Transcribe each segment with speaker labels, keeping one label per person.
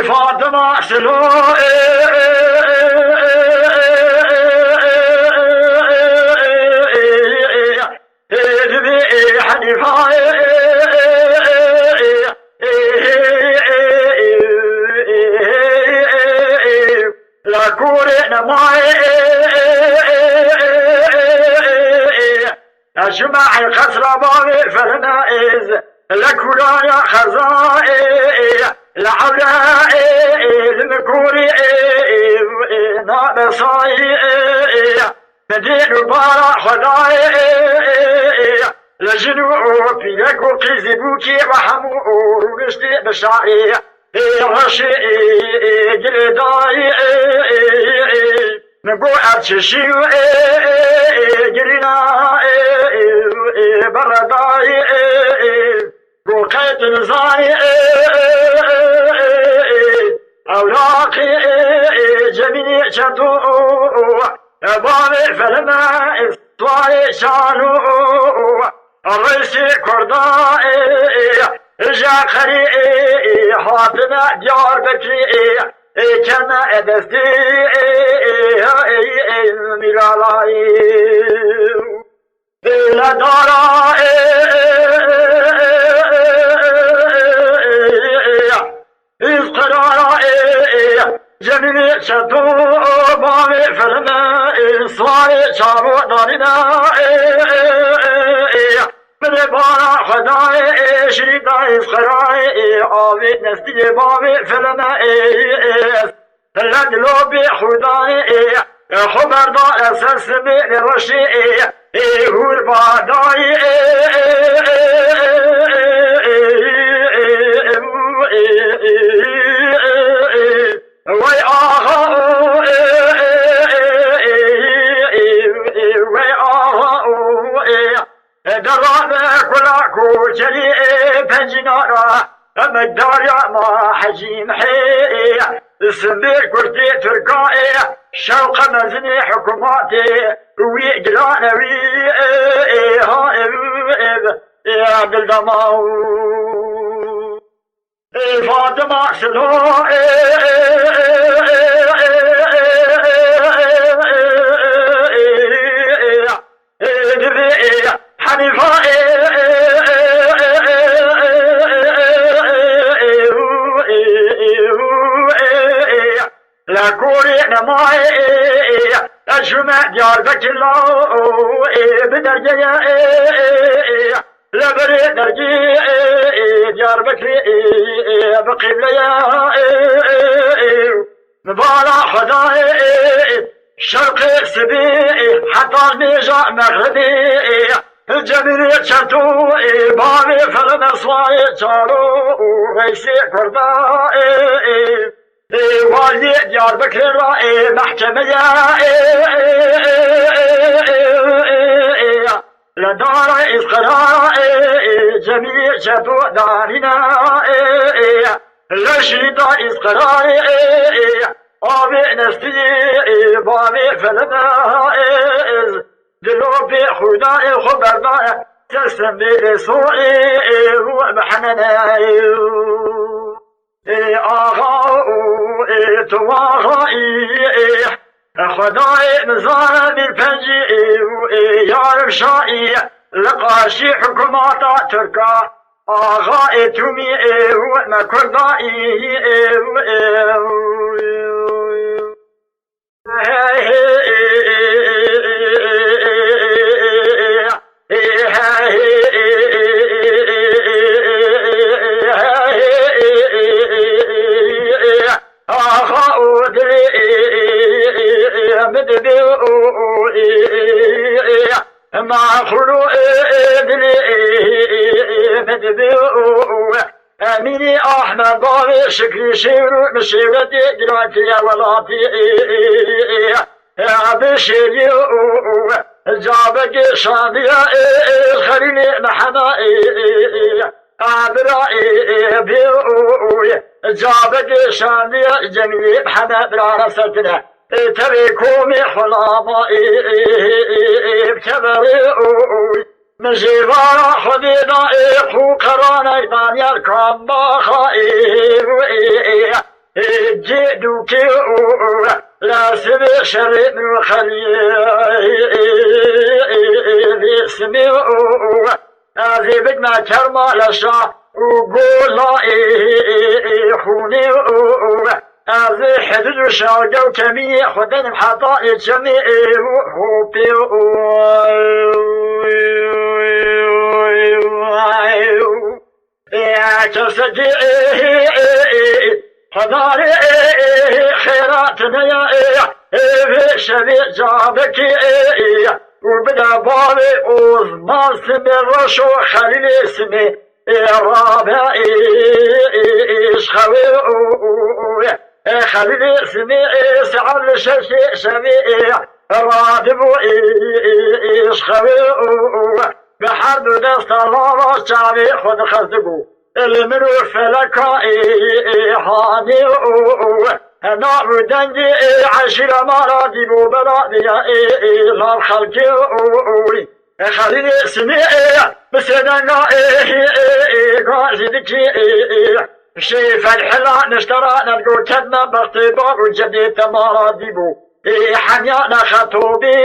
Speaker 1: فاطمة سلو حنيفة لا كورنا معي أجمع القصر بابي فالنائز لكورايا خزائي لعلائي المكوري نابصائي مدين بارا خدائي لجنوب يكو كذبوكي وحمو رشتي بشعري رشي جلدائي نقو أرتشيو جرنا بردائي روقيت نزاي أولاقي جميع شدو بابي فلما إصطاري شانو الرئيسي كردائي جاخري حاطنا ديار بكري كما أدستي ميرالاي لا دارائي إذ جميع شدو بابي فلما إصطاري شارو دارنا بارا خدای شریدای خرای آبی نستی بابی فلنا لدلو بی خدای خبردار سرسمی لرشی هور بادای وی آها وی آها درانه كلاكو جري بنجنارا أما الداريا ما حجيم حي السمير كرتي تركائي شوق مزني حكوماتي ويقلانا يا عبد الدماو فاطمة سلو حنيفة لا كورينا معي أجمع ديار بكلاو بدرجة لا بريد درجي ديار بكري بقبلة مبالا خداي شرقي سبي حتى الميجا مغربي الجميل شتو بابي فالمصواي شارو رئيسي كردائي والي ديار بكر رائي محكمة لدار إسقرائي جميع شتو دارنا لشيدا إسقرائي آبي نستي بابي فالمائز دلو في خداي خبرداي تسلم برسولي ومحنناي آغا تواغائي خداي مزارة بالفنجي يعرف شائي لقاشي حكوماتا تركا آغا تومي ومكردائي ما خلو أميني أحمد ضاري شكري شيرو مشيرتي جراتي ولاتي بشيري جابك شادية خليني محمائي برائي بيوي جابك شادية جميل محمد برارستنا تريكومي حلامائي بكبري مجيبارا خدينا فوقرانا يبانيا الكرام باخائي كي دوكي لا سبي شري من خليل اسمي هذه بدنا كرمة لشا وقول لا خوني هذه حدود شاقة وكمية خدن محطاء جميع وحوبي يا كسجي حضاري خيراتنا يا في شبيع جابك وبدا بابي وزمان سمي الرشو خليل اسمي الرابع إشخوي خليل اسمي سعر ششي شبيع رادب إشخوي بحرب دست الله شعبي خد خزقو المنو فلكا حاني أنا ودنجي عشيرة مرادي ببلادي لا خلقي خليني اسمي بسدنا قاعدتي شيف الحلا نشترى نقول كدنا باختبار وجديد مرادي بو حميانا خطوبي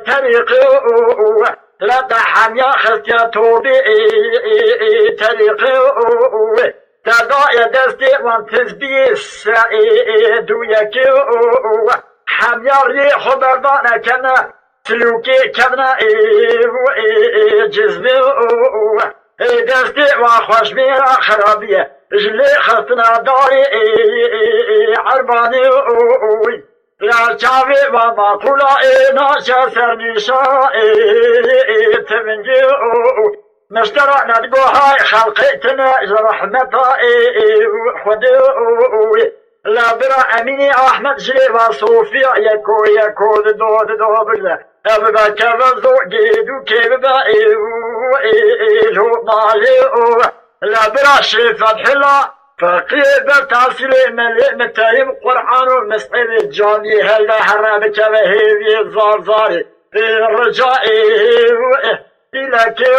Speaker 1: طريقي لا حميا خطيتوبي طريقي تضايا دستي وانتزبيس دوياكي حميا ريح بردانا كنا سلوكي كنا جزمي دستي وخوش بيرا خرابية جلي خطنا داري عرباني لا شافي وما قولا ناشا سرنشا تمنجي مشترعنا تقول هاي خلقتنا رحمتها خدوي لا برا اميني احمد جريبا صوفيا يكو دو بالله ابدا كبزو جيدو كبدا مالي لا برا شريف الحلا فقير تحصيل ملئ متايم قرآن ومسئل الجاني هلا حرابك وهيبي زارزاري الرجائي إلى كي